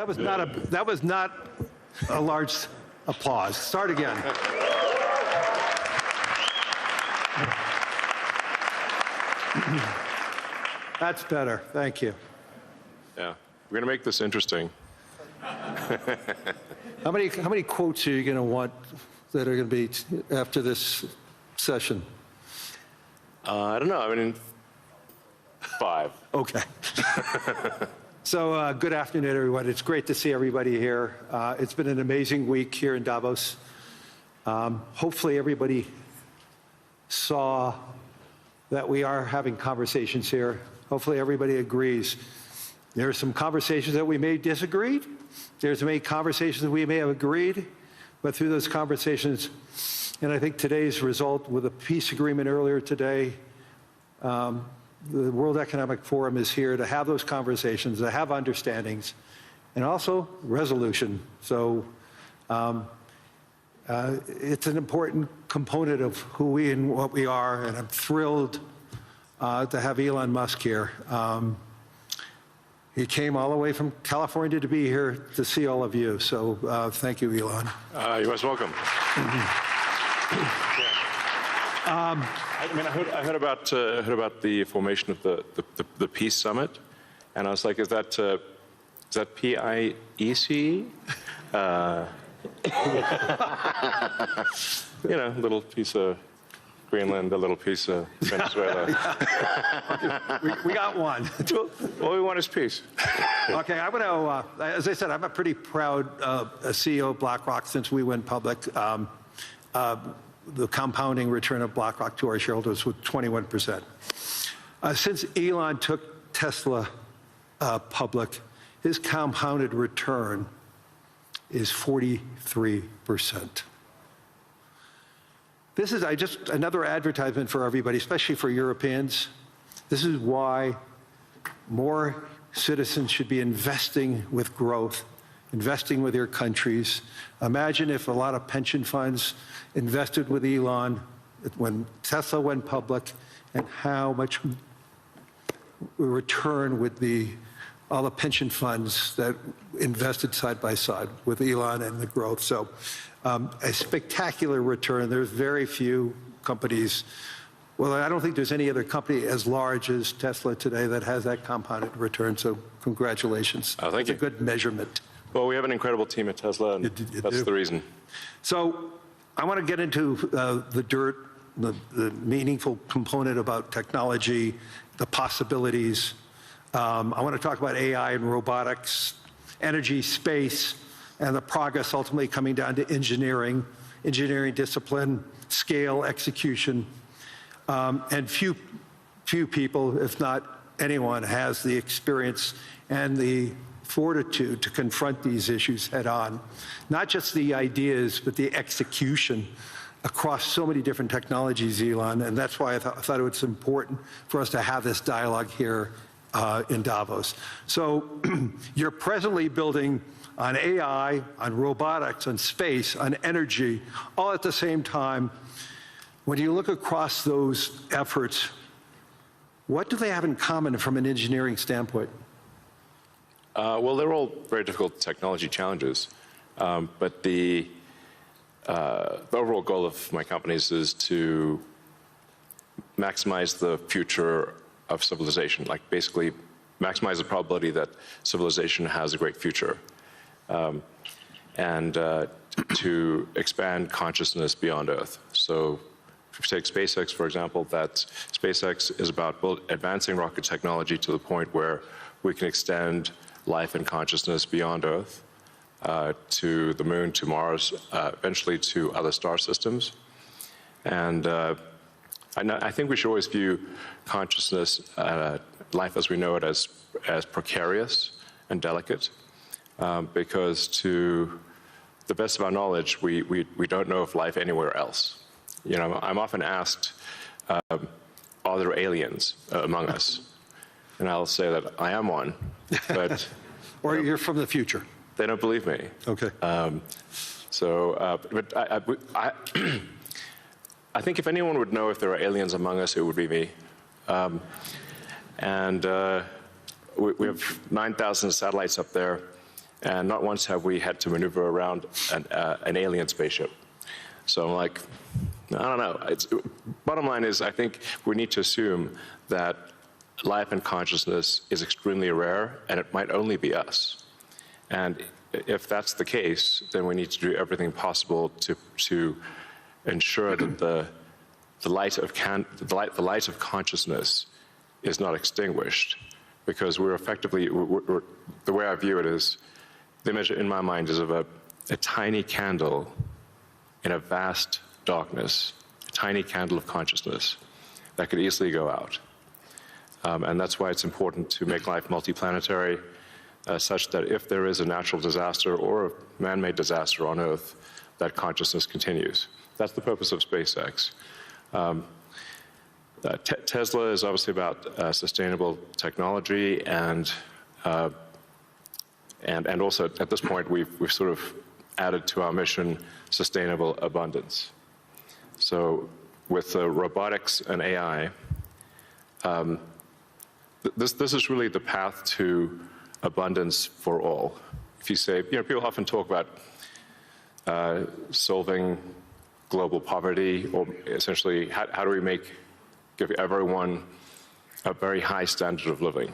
that was not a large applause. Start again. That's better. Thank you. Yeah, we're going to make this interesting. How many quotes are you going to want that are going to be after this session? I don't know. I mean, 5. Okay. So good afternoon, everyone. It's great to see everybody here. It's been an amazing week here in Davos. Hopefully everybody saw that we are having conversations here. Hopefully everybody agrees. There are some conversations that we may disagree. There's many conversations that we may have agreed, but through those conversations, and I think today's result with a peace agreement earlier today, the World Economic Forum is here to have those conversations, to have understandings, and also resolution. So it's an important component of who we and what we are, and I'm thrilled to have Elon Musk here. He came all the way from California to be here to see all of you. So thank you, Elon. You're most welcome. I heard about the formation of the Peace Summit, and I was like, is that PIEC? You know, a little piece of Greenland, a little piece of Venezuela. we got one. All we want is peace. Okay, I'm going to, as I said, I'm a pretty proud CEO of BlackRock since we went public. The compounding return of BlackRock to our shareholders was 21%. Since Elon took Tesla public, his compounded return is 43%. This is just another advertisement for everybody, especially for Europeans. This is why more citizens should be investing with growth, investing with their countries. Imagine if a lot of pension funds invested with Elon when Tesla went public, and how much return would all the pension funds that invested side by side with Elon and the growth. So a spectacular return. There's very few companies. Well, I don't think there's any other company as large as Tesla today that has that compounded return. So congratulations. Oh, thank you. It's a good measurement. Well, we have an incredible team at Tesla, and that's the reason. So I want to get into the dirt, the meaningful component about technology, the possibilities. I want to talk about AI and robotics, energy, space, and the progress ultimately coming down to engineering discipline, scale, execution. And few people, if not anyone, has the experience and the fortitude to confront these issues head on. Not just the ideas, but the execution across so many different technologies, Elon, and that's why I thought it was important for us to have this dialogue here in Davos. So you're presently building on AI, on robotics, on space, on energy, all at the same time. When you look across those efforts, what do they have in common from an engineering standpoint? Well, they're all very difficult technology challenges, but the overall goal of my companies is to maximize the future of civilization, like basically maximize the probability that civilization has a great future, and to expand consciousness beyond Earth. So if you take SpaceX, for example, that SpaceX is about advancing rocket technology to the point where we can extend life and consciousness beyond Earth, to the moon, to Mars, eventually to other star systems. And I think we should always view consciousness, life as we know it, as precarious and delicate, because to the best of our knowledge, we don't know of life anywhere else. You know, I'm often asked, are there aliens among us? And I'll say that I am one, but... Or you're from the future. They don't believe me. Okay. But I think if anyone would know if there are aliens among us, it would be me. We have 9,000 satellites up there, and not once have we had to maneuver around an alien spaceship. So I'm like, I don't know. Bottom line is, I think we need to assume that life and consciousness is extremely rare, and it might only be us. And if that's the case, then we need to do everything possible to ensure that the light of consciousness is not extinguished, because we're effectively, the way I view it is, the image in my mind is of a tiny candle in a vast darkness, a tiny candle of consciousness that could easily go out. And that's why it's important to make life multiplanetary, such that if there is a natural disaster or a man-made disaster on Earth, that consciousness continues. That's the purpose of SpaceX. Tesla is obviously about sustainable technology, and also at this point we've sort of added to our mission sustainable abundance. So with robotics and AI, this is really the path to abundance for all. If you say, people often talk about solving global poverty, or essentially how do we give everyone a very high standard of living.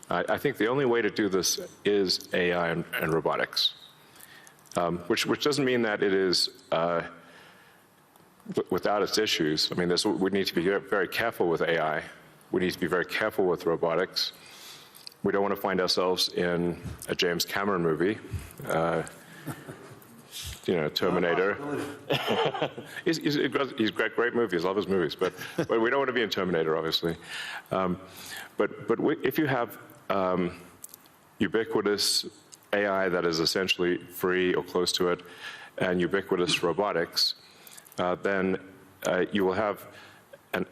I think the only way to do this is AI and robotics, which doesn't mean that it is without its issues. I mean, we need to be very careful with AI. We need to be very careful with robotics. We don't want to find ourselves in a James Cameron movie, Terminator. He's great movies, love his movies, but we don't want to be in Terminator, obviously. But if you have ubiquitous AI that is essentially free or close to it, and ubiquitous robotics, then you will have an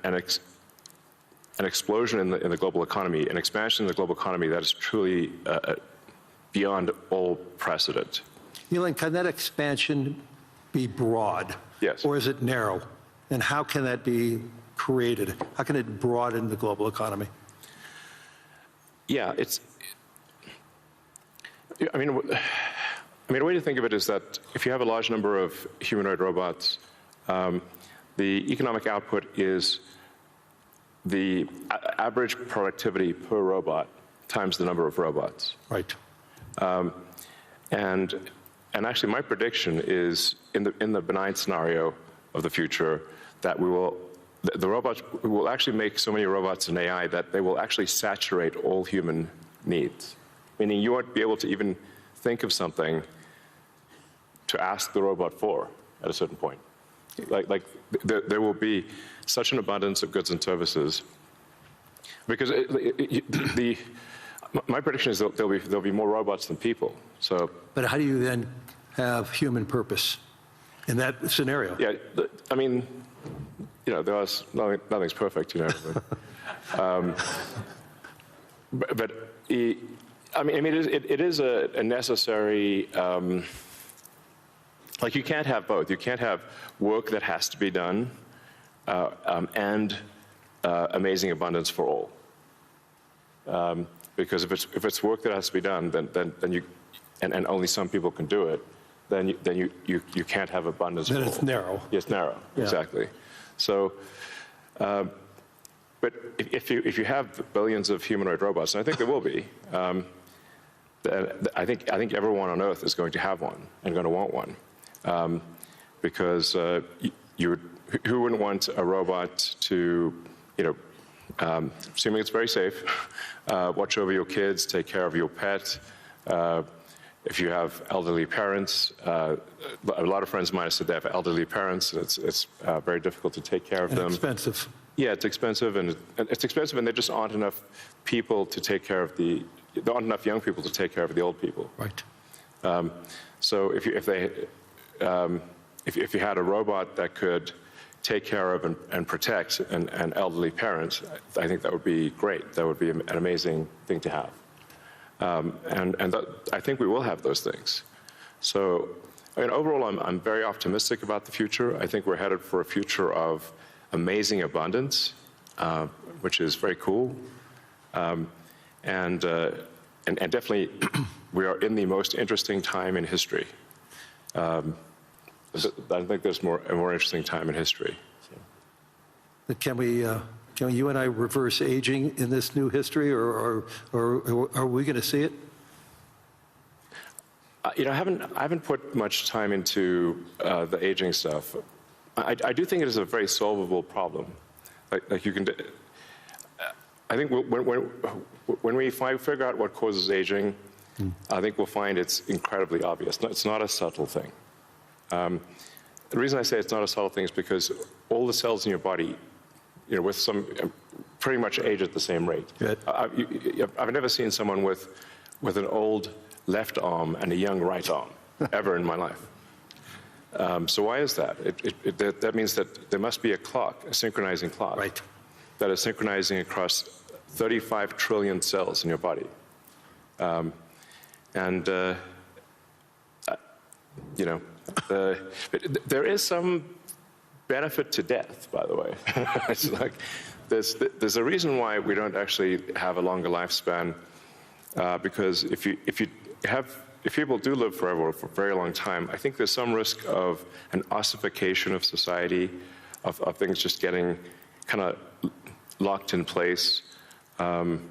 explosion in the global economy, an expansion in the global economy that is truly beyond all precedent. Elon, can that expansion be broad? Yes. Or is it narrow? And how can that be created? How can it broaden the global economy? Yeah, I mean, a way to think of it is that if you have a large number of humanoid robots, the economic output is the average productivity per robot times the number of robots. Right. And actually, my prediction is in the benign scenario of the future that the robots will actually make so many robots in AI that they will actually saturate all human needs. Meaning you won't be able to even think of something to ask the robot for at a certain point. There will be such an abundance of goods and services, because my prediction is there'll be more robots than people. So, but how do you then have human purpose in that scenario? Yeah, I mean, nothing's perfect, but it is a necessary. Like, you can't have both. You can't have work that has to be done and amazing abundance for all. Because if it's work that has to be done, then you and only some people can do it, then you can't have abundance for all. Then it's narrow. It's narrow, yeah. Exactly. So, but if you have billions of humanoid robots, and I think there will be, I think everyone on Earth is going to have one and going to want one. Because who wouldn't want a robot to, assuming it's very safe, watch over your kids, take care of your pet. If you have elderly parents, a lot of friends of mine have said they have elderly parents. It's very difficult to take care of them. Expensive. Yeah, it's expensive, and there just aren't enough people to take care of there aren't enough young people to take care of the old people. Right. So if you had a robot that could take care of and protect an elderly parent, I think that would be great. That would be an amazing thing to have. I think we will have those things. So, overall, I'm very optimistic about the future. I think we're headed for a future of amazing abundance, which is very cool. and definitely we are in the most interesting time in history. I think there's a more interesting time in history. But can you and I reverse aging in this new history, or are we going to see it? You know, I haven't put much time into the aging stuff. I do think it is a very solvable problem. Like you can, I think when we figure out what causes aging, I think we'll find it's incredibly obvious. It's not a subtle thing. The reason I say it's not a subtle thing is because all the cells in your body, you know, with some pretty much age at the same rate. Good. I've never seen someone with an old left arm and a young right arm ever in my life. So why is that? That means that there must be a clock, a synchronizing clock, Right. that is synchronizing across 35 trillion cells in your body. You know, there is some benefit to death, by the way. It's like there's a reason why we don't actually have a longer lifespan, because if people do live forever for a very long time, I think there's some risk of an ossification of society, of things just getting kind of locked in place, and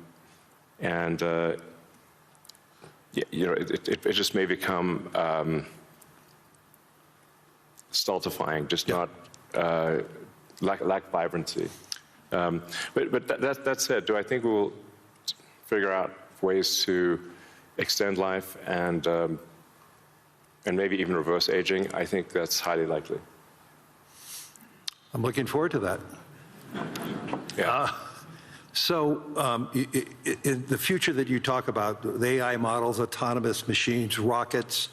you know, it just may become stultifying, just not lack vibrancy. But that said, do I think we'll figure out ways to extend life and maybe even reverse aging? I think that's highly likely. I'm looking forward to that. Yeah. So in the future that you talk about, the AI models, autonomous machines, rockets,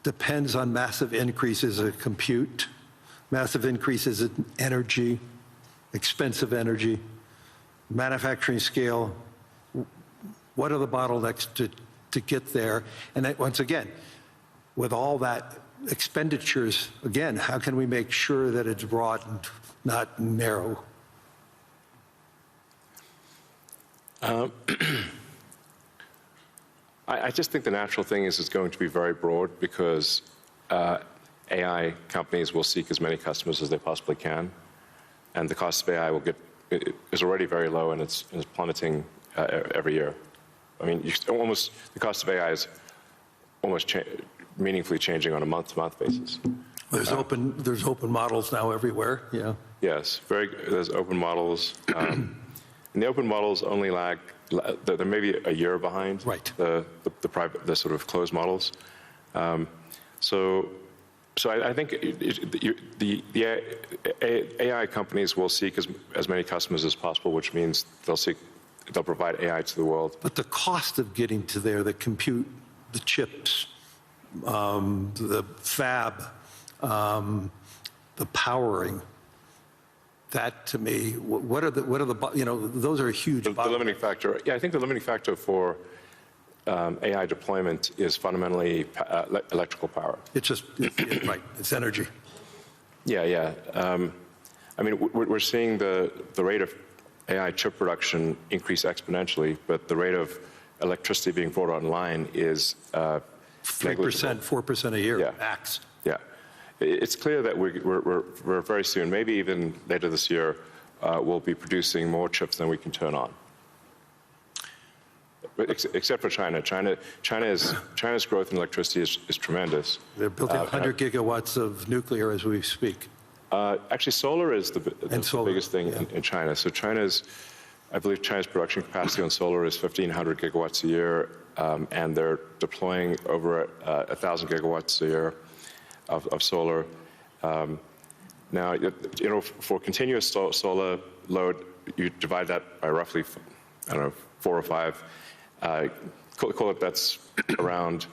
depends on massive increases in compute, massive increases in energy, expensive energy, manufacturing scale. What are the bottlenecks to get there? And that, once again, with all that expenditures, again, how can we make sure that it's broad and not narrow? I just think the natural thing is it's going to be very broad, because AI companies will seek as many customers as they possibly can, and the cost of AI is already very low, and it's plummeting every year. I mean, the cost of AI is almost meaningfully changing on a month-to-month basis. There's open models now everywhere. Yeah. Yes, there's open models, and the open models only lag. They're maybe a year behind. Right. The sort of closed models. So I think the AI companies will seek as many customers as possible, which means they'll provide AI to the world. But the cost of getting to there, the compute, the chips, the fab, the powering, that to me, what are the you know, those are huge. The limiting factor. Yeah, I think the limiting factor for AI deployment is fundamentally electrical power. It's just right. It's energy. Yeah. I mean, we're seeing the rate of AI chip production increase exponentially, but the rate of electricity being brought online is 3%, 4% a year, yeah. max. Yeah. It's clear that we're very soon, maybe even later this year, we'll be producing more chips than we can turn on. Except for China. China's growth in electricity is tremendous. They're building 100 gigawatts of nuclear as we speak. Actually, solar is the biggest thing in China. So I believe China's production capacity on solar is 1,500 gigawatts a year, and they're deploying over 1,000 gigawatts a year of solar. Now, you know, for continuous solar load, you divide that by roughly, I don't know, 4 or 5. Call it that's around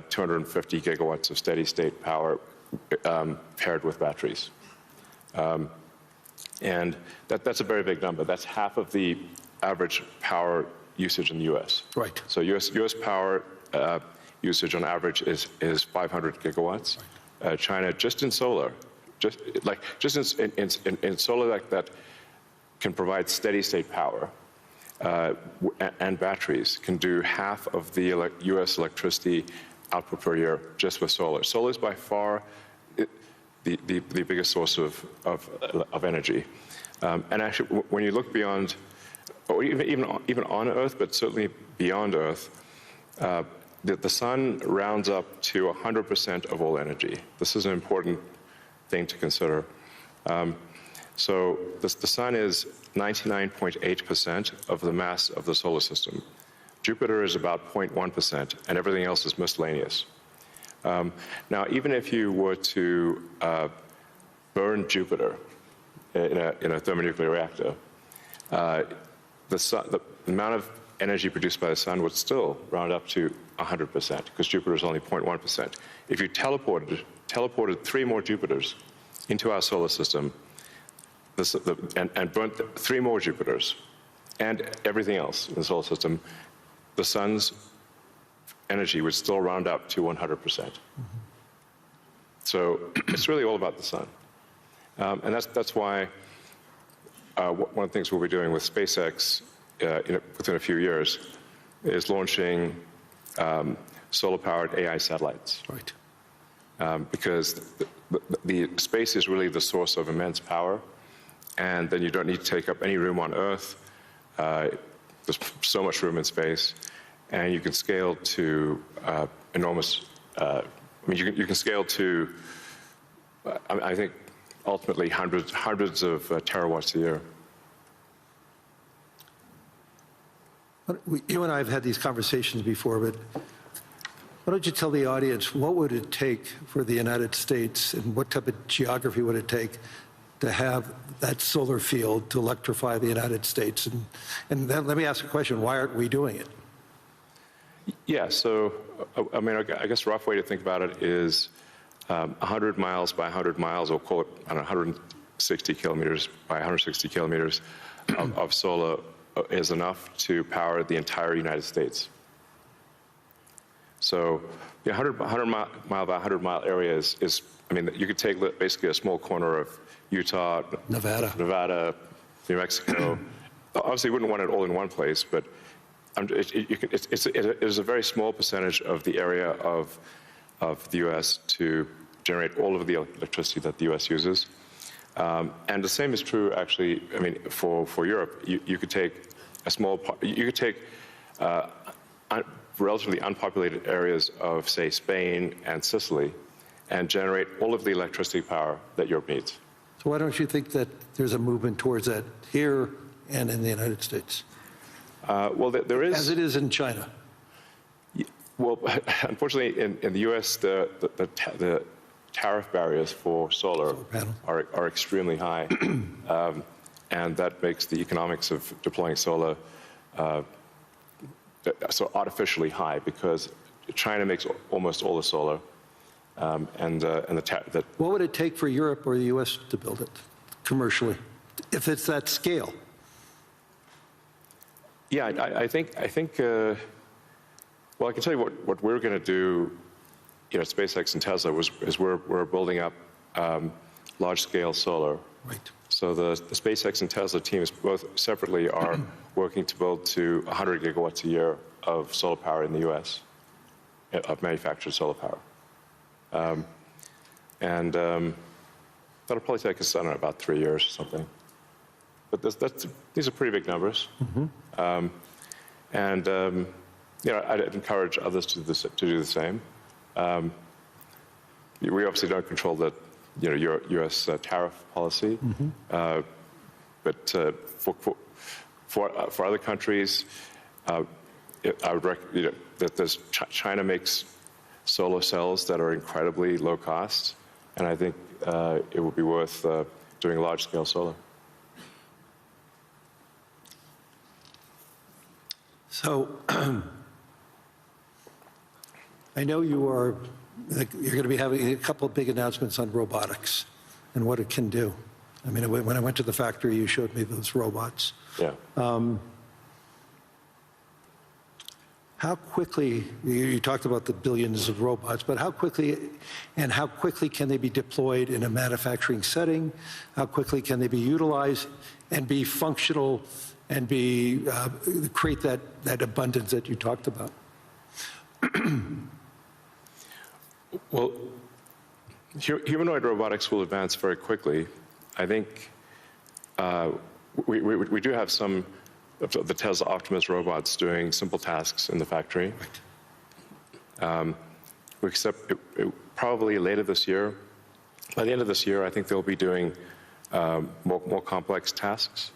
250 gigawatts of steady state power paired with batteries. And that's a very big number. That's half of the average power usage in the U.S. Right. So U.S. power usage on average is 500 gigawatts. China, just in solar, in solar that can provide steady state power, and batteries can do half of the U.S. electricity output per year just with solar. Solar is by far the biggest source of energy. And actually, when you look beyond, or even on Earth, but certainly beyond Earth, the sun rounds up to 100% of all energy. This is an important thing to consider. So the sun is 99.8% of the mass of the solar system. Jupiter is about 0.1%, and everything else is miscellaneous. Now, even if you were to burn Jupiter in a thermonuclear reactor, the amount of energy produced by the sun would still round up to 100%, because Jupiter is only 0.1%. If you teleported 3 more Jupiters into our solar system, and burnt 3 more Jupiters and everything else in the solar system, the sun's energy would still round up to 100%. So it's really all about the sun. And that's why one of the things we'll be doing with SpaceX within a few years is launching solar-powered AI satellites. Right. Because the space is really the source of immense power, and then you don't need to take up any room on Earth. There's so much room in space, and you can scale to enormous. I mean, you can scale to, I think, ultimately hundreds of terawatts a year. You and I have had these conversations before, but why don't you tell the audience, what would it take for the United States, and what type of geography would it take to have that solar field to electrify the United States? And then let me ask a question, why aren't we doing it? Yeah, so, I mean, I guess a rough way to think about it is 100 miles by 100 miles, or call it, I don't know, 160 kilometers by 160 kilometers of solar is enough to power the entire United States. So the 100 mile by 100 mile area is, I mean, you could take basically a small corner of Utah, Nevada, New Mexico. Obviously, you wouldn't want it all in one place, but it is a very small percentage of the area of the U.S. to generate all of the electricity that the U.S. uses. And the same is true, actually, I mean, for Europe. You could take a small part, you could take relatively unpopulated areas of, say, Spain and Sicily, and generate all of the electricity power that Europe needs. So why don't you think that there's a movement towards that here and in the United States? Well, there is. As it is in China. Well, unfortunately, in the U.S., the tariff barriers for solar are extremely high, and that makes the economics of deploying solar so artificially high, because China makes almost all the solar, What would it take for Europe or the U.S. to build it commercially, if it's that scale? Yeah, I think. Well, I can tell you what we're going to do, at SpaceX and Tesla is we're building up large-scale solar. Right. So the SpaceX and Tesla teams both separately are working to build to 100 gigawatts a year of solar power in the U.S., of manufactured solar power. And that'll probably take us, I don't know, about 3 years or something. But these are pretty big numbers. Mm-hmm. I'd encourage others to do the same. We obviously don't control the U.S. Tariff policy, mm-hmm. But for other countries, I would recommend that China makes solar cells that are incredibly low cost, and I think it would be worth doing large-scale solar. So I know you're going to be having a couple of big announcements on robotics and what it can do. I mean, when I went to the factory, you showed me those robots. Yeah. How quickly, you talked about the billions of robots, but how quickly can they be deployed in a manufacturing setting? How quickly can they be utilized and be functional and create that abundance that you talked about? Well, humanoid robotics will advance very quickly. I think we do have some of the Tesla Optimus robots doing simple tasks in the factory. We expect probably later this year. By the end of this year, I think they'll be doing more complex tasks,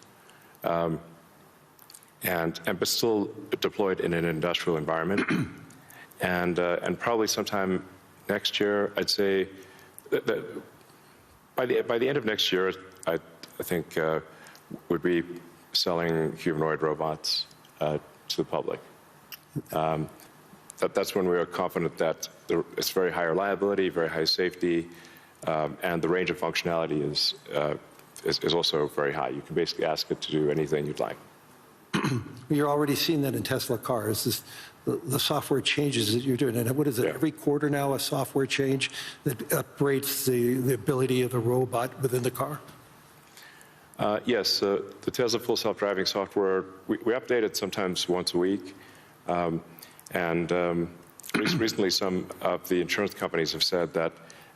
but still deployed in an industrial environment. And probably sometime next year, I'd say that by the end of next year, I think would be selling humanoid robots to the public. That's when we are confident that it's very high reliability, very high safety, and the range of functionality is also very high. You can basically ask it to do anything you'd like. You're already seeing that in Tesla cars. The software changes that you're doing, and what is it? Yeah. Every quarter now, a software change that upgrades the ability of the robot within the car. Yes, the Tesla full self-driving software we update it sometimes once a week. Recently, some of the insurance companies have said that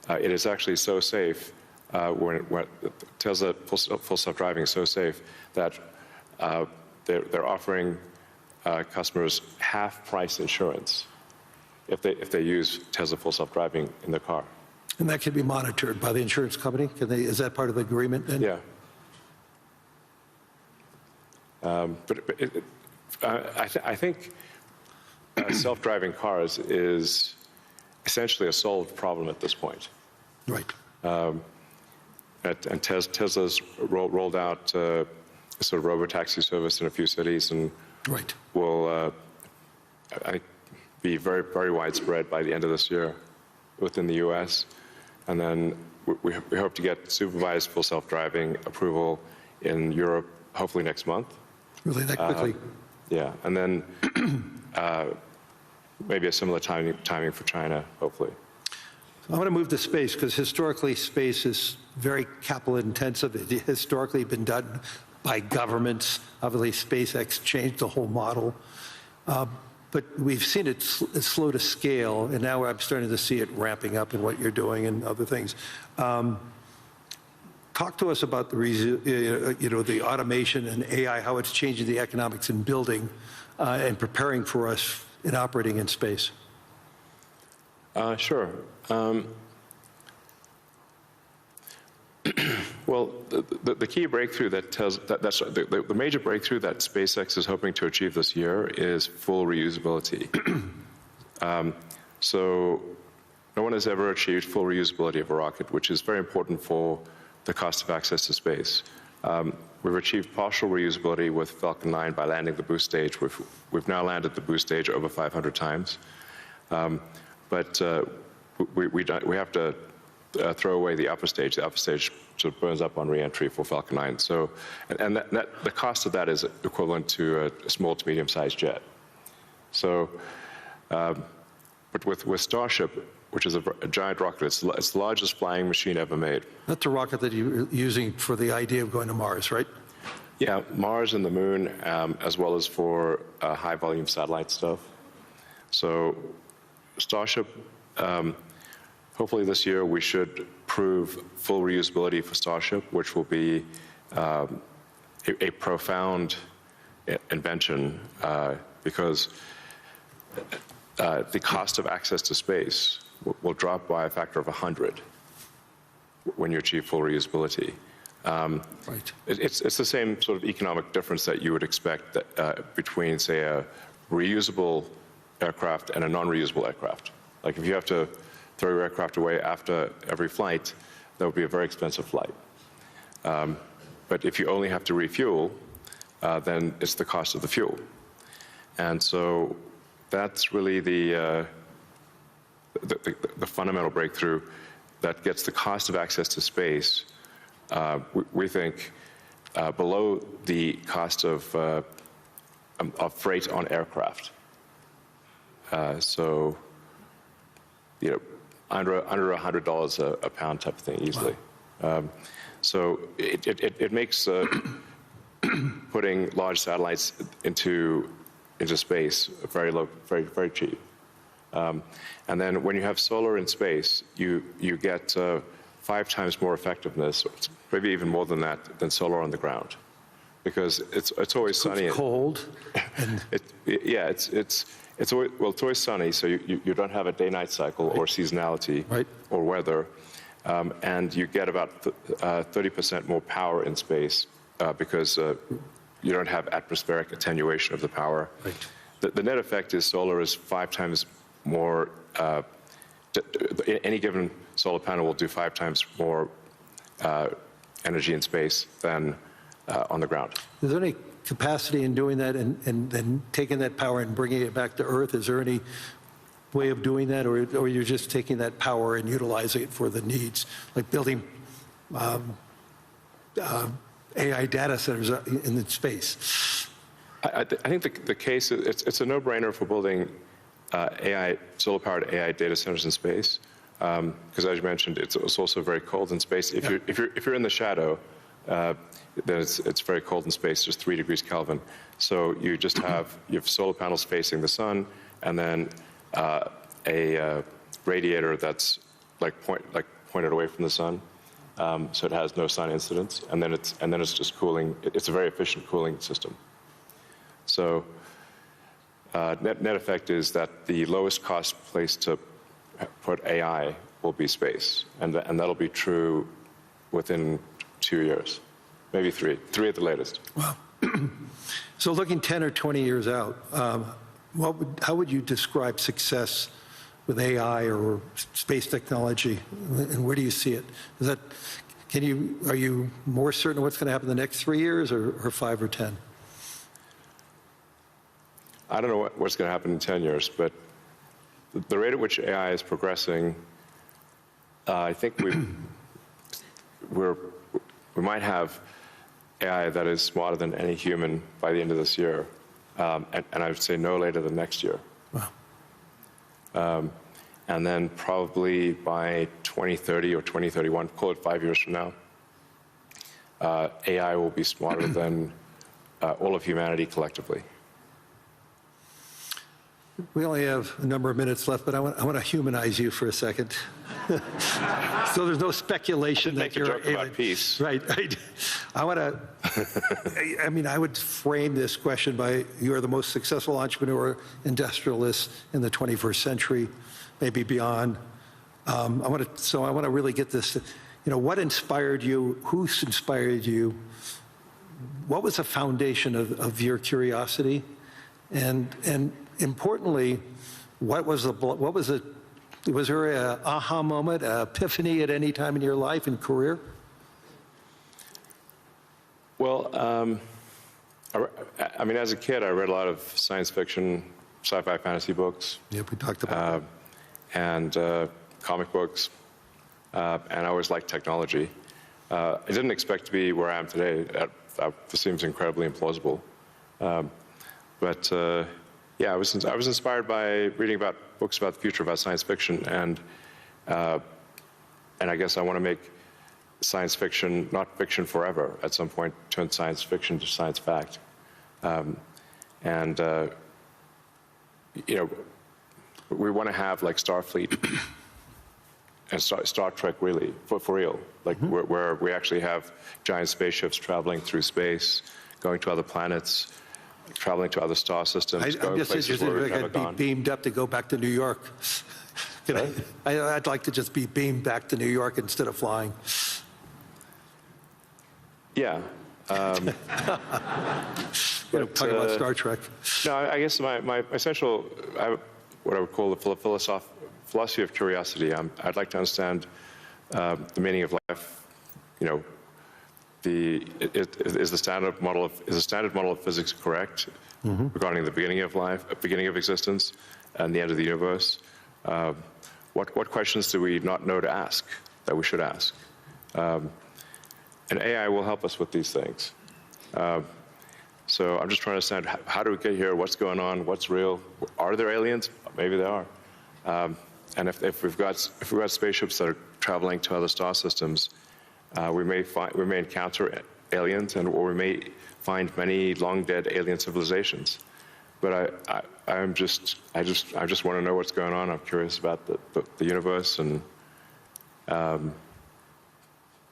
it is actually so safe when Tesla full self-driving is so safe that they're offering customers half-price insurance if they use Tesla full self-driving in their car. And that can be monitored by the insurance company? Is that part of the agreement then? Yeah. I think self-driving cars is essentially a solved problem at this point. Right. And Tesla's rolled out a sort of robotaxi service in a few cities, and right. Will I think be very, very widespread by the end of this year within the U.S. And then we hope to get supervised full self-driving approval in Europe hopefully next month. Really, that quickly? Yeah, and then maybe a similar timing for China, hopefully. I want to move to space because historically space is very capital intensive. It historically been done by governments. Obviously, SpaceX changed the whole model. But we've seen it slow to scale, and now I'm starting to see it ramping up in what you're doing and other things. Talk to us about the automation and AI, how it's changing the economics in building and preparing for us in operating in space. Sure. Well, the key breakthrough the major breakthrough that SpaceX is hoping to achieve this year is full reusability. So no one has ever achieved full reusability of a rocket, which is very important for the cost of access to space. We've achieved partial reusability with Falcon 9 by landing the boost stage. We've now landed the boost stage over 500 times. But we have to throw away the upper stage. The upper stage sort of burns up on reentry for Falcon 9. So, and the cost of that is equivalent to a small to medium-sized jet. So, but with Starship, which is a giant rocket, it's the largest flying machine ever made. That's a rocket that you're using for the idea of going to Mars, right? Yeah, Mars and the Moon, as well as for high-volume satellite stuff. So, Starship. Hopefully this year we should prove full reusability for Starship, which will be a profound invention because the cost of access to space will drop by a factor of 100 when you achieve full reusability. Right. It's the same sort of economic difference that you would expect between, say, a reusable aircraft and a non-reusable aircraft. Like if you have to throw your aircraft away after every flight, that would be a very expensive flight. But if you only have to refuel, then it's the cost of the fuel. And so that's really the fundamental breakthrough that gets the cost of access to space, we think, below the cost of freight on aircraft. So, you know, under $100 a pound type of thing easily. Wow. So it makes putting large satellites into space, very low, very cheap. And then when you have solar in space, you get 5 times more effectiveness, maybe even more than that, than solar on the ground, because it's always sunny. It's cold. It's always sunny, so you don't have a day-night cycle or seasonality or weather, and you get about 30% more power in space because you don't have atmospheric attenuation of the power. Right. The net effect is solar is 5 times more. Any given solar panel will do 5 times more energy in space than on the ground. Is there any capacity in doing that and then taking that power and bringing it back to Earth? Is there any way of doing that, or you're just taking that power and utilizing it for the needs, like building AI data centers in space? I think the case, it's a no-brainer for building solar-powered AI data centers in space, because as you mentioned, it's also very cold in space. If you're in the shadow, then it's very cold in space, just 3 degrees Kelvin. So you just have solar panels facing the sun, and then a radiator that's pointed away from the sun, so it has no sun incidence, and then it's just cooling. It's a very efficient cooling system. So net effect is that the lowest cost place to put AI will be space, and that'll be true within 2 years, maybe 3 at the latest. Wow. So looking 10 or 20 years out, how would you describe success with AI or space technology, and where do you see it? Are you more certain what's going to happen in the next 3 years, or 5 or 10? I don't know what's going to happen in 10 years, but the rate at which AI is progressing, I think we might have AI that is smarter than any human by the end of this year, and I would say no later than next year. Wow. And then probably by 2030 or 2031, call it 5 years from now, AI will be smarter than all of humanity collectively. We only have a number of minutes left, but I want to humanize you for a second. So there's no speculation that you're make a joke about peace. Right. I want to. I would frame this question by: you are the most successful entrepreneur, industrialist in the 21st century, maybe beyond. I want to really get this. What inspired you? Who inspired you? What was the foundation of your curiosity? And importantly, was there an aha moment, an epiphany at any time in your life and career? Well, as a kid, I read a lot of science fiction, sci-fi, fantasy books. Yep, we talked about that. And comic books, and I always liked technology. I didn't expect to be where I am today. That seems incredibly implausible. But I was inspired by reading about books about the future, about science fiction, and I guess I want to make science fiction not fiction forever. At some point, turn science fiction to science fact. We want to have like Starfleet and Star Trek, really, for real, like where we actually have giant spaceships traveling through space, going to other planets, traveling to other star systems. I'm just interested if I could be beamed up to go back to New York. I'd like to just be beamed back to New York instead of flying. Yeah. Talking about Star Trek. No, I guess my essential, what I would call the philosophy of curiosity. I'd like to understand the meaning of life. Is the standard model of physics correct regarding the beginning of life, beginning of existence, and the end of the universe? What questions do we not know to ask that we should ask? And AI will help us with these things. So I'm just trying to understand, how do we get here? What's going on? What's real? Are there aliens? Maybe there are. And if we've got spaceships that are traveling to other star systems, we may encounter aliens, or we may find many long-dead alien civilizations. But I just want to know what's going on. I'm curious about the universe, and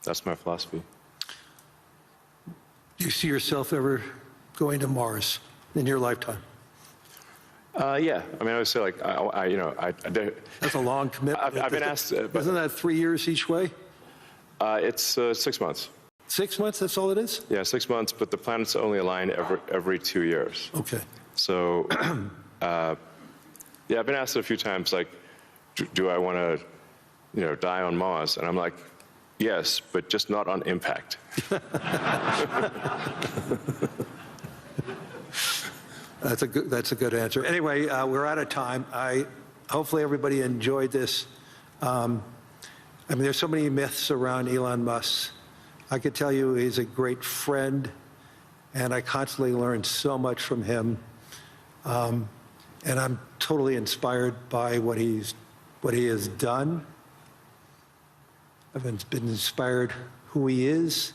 that's my philosophy. Do you see yourself ever going to Mars in your lifetime? Yeah, I mean, I would say like, That's a long commitment. I've been asked. Isn't that 3 years each way? It's 6 months. 6 months, that's all it is? Yeah, 6 months, but the planets only align every 2 years. Okay. So, yeah, I've been asked a few times, like, do I want to, die on Mars? And I'm like, yes, but just not on impact. That's a good answer. Anyway, we're out of time. Hopefully everybody enjoyed this. I mean, there's so many myths around Elon Musk. I could tell you he's a great friend, and I constantly learn so much from him. And I'm totally inspired by what he has done. I've been inspired who he is,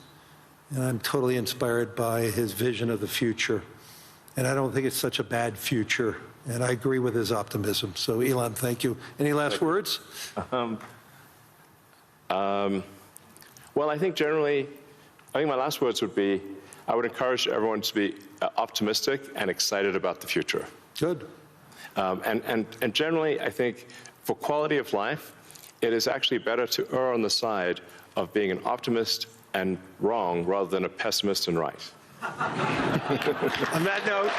and I'm totally inspired by his vision of the future. And I don't think it's such a bad future, and I agree with his optimism. So, Elon, thank you. Any last words? Well, I think my last words would be, I would encourage everyone to be optimistic and excited about the future. Good. And generally, I think for quality of life, it is actually better to err on the side of being an optimist and wrong rather than a pessimist and right. On that note.